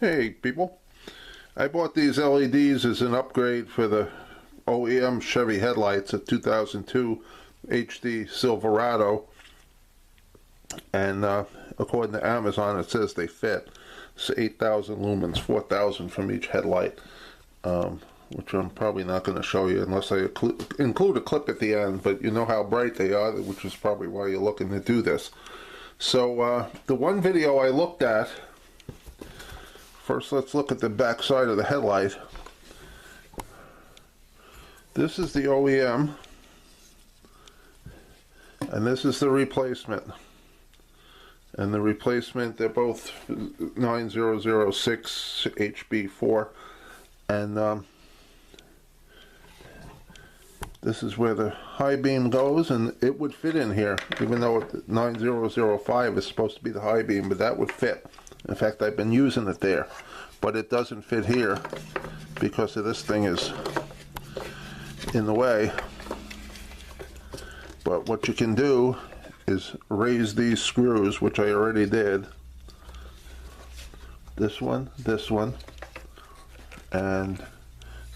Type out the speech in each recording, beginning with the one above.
Hey people, I bought these LEDs as an upgrade for the OEM Chevy headlights, a 2002 HD Silverado, and according to Amazon it says they fit. It's 8,000 lumens, 4,000 from each headlight, which I'm probably not going to show you unless I include a clip at the end, but you know how bright they are, which is probably why you're looking to do this. So the one video I looked at, first, let's look at the back side of the headlight. This is the OEM, and this is the replacement. And the replacement, they're both 9006 HB4, and this is where the high beam goes, and it would fit in here, even though 9005 is supposed to be the high beam, but that would fit. In fact, I've been using it there, but it doesn't fit here because of this thing is in the way. But what you can do is raise these screws, which I already did. This one, and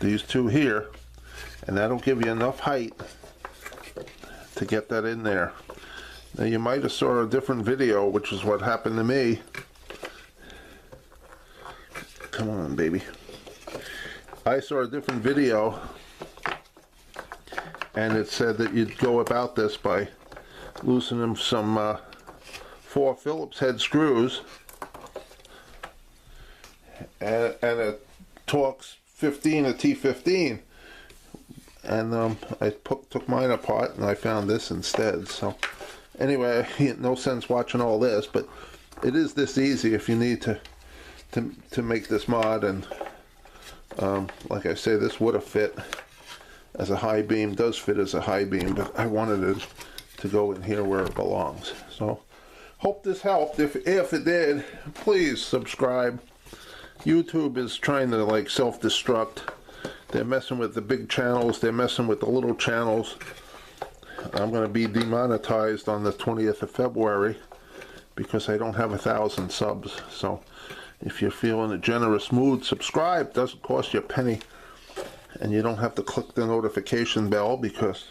these two here, and that'll give you enough height to get that in there. Now you might have saw a different video, which is what happened to me. Come on, baby. I saw a different video, and it said that you'd go about this by loosening some 4 Phillips head screws and a Torx 15, a T15. And I took mine apart and I found this instead. So anyway, no sense watching all this, but it is this easy if you need to make this mod. And like I say, this would have fit as a high beam, does fit as a high beam, but I wanted it to go in here where it belongs. So hope this helped. If it did, please subscribe. YouTube is trying to like self-destruct. They're messing with the big channels, they're messing with the little channels. I'm going to be demonetized on the 20th of February because I don't have 1,000 subs. So if you're feeling a generous mood, subscribe. Doesn't cost you a penny, and you don't have to click the notification bell, because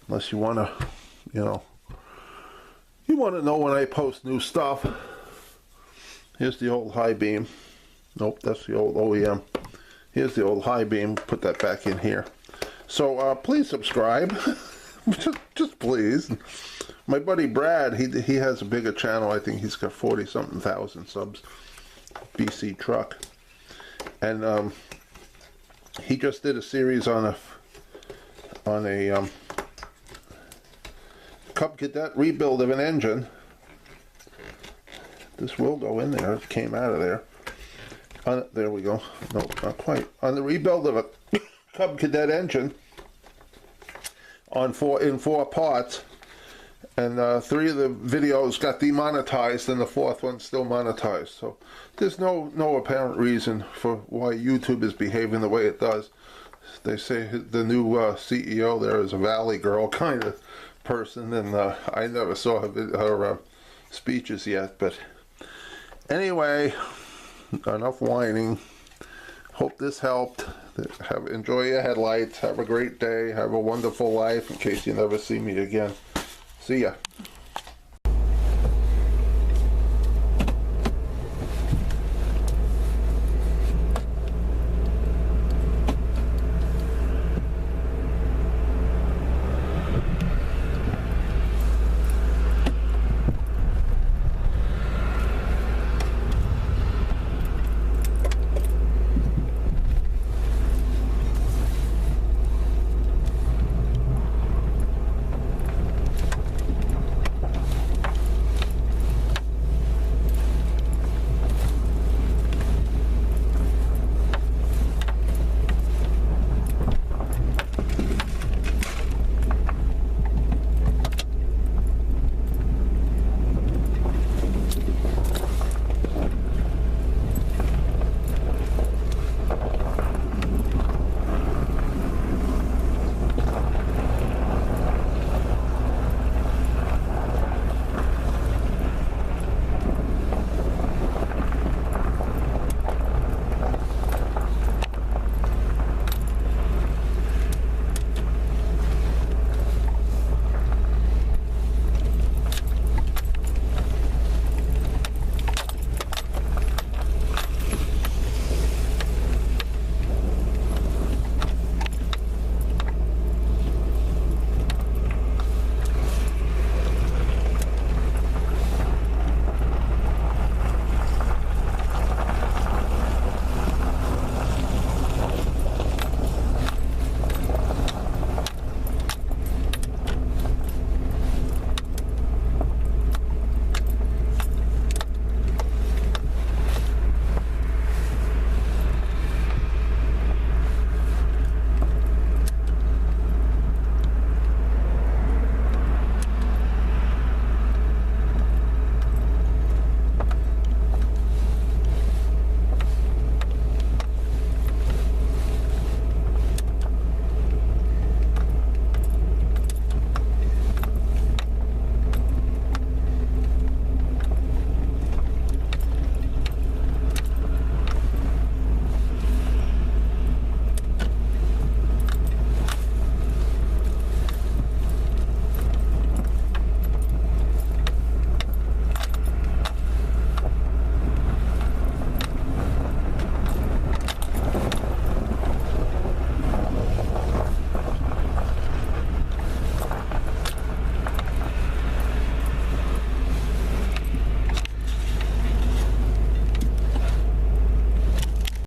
unless you want to, you want to know when I post new stuff. Here's the old high beam. Nope, that's the old OEM. Here's the old high beam. Put that back in here. So please subscribe. just please. My buddy Brad, he has a bigger channel. I think he's got 40-something thousand subs. BC Truck, and he just did a series on a Cub Cadet rebuild of an engine. This will go in there. It came out of there. There we go. No, not quite. On the rebuild of a Cub Cadet engine in 4 parts. And 3 of the videos got demonetized, and the 4th one's still monetized. So there's no apparent reason for why YouTube is behaving the way it does. They say the new CEO there is a Valley Girl kind of person, and I never saw her speeches yet. But anyway, enough whining. Hope this helped. Enjoy your headlights. Have a great day. Have a wonderful life, in case you never see me again. See ya.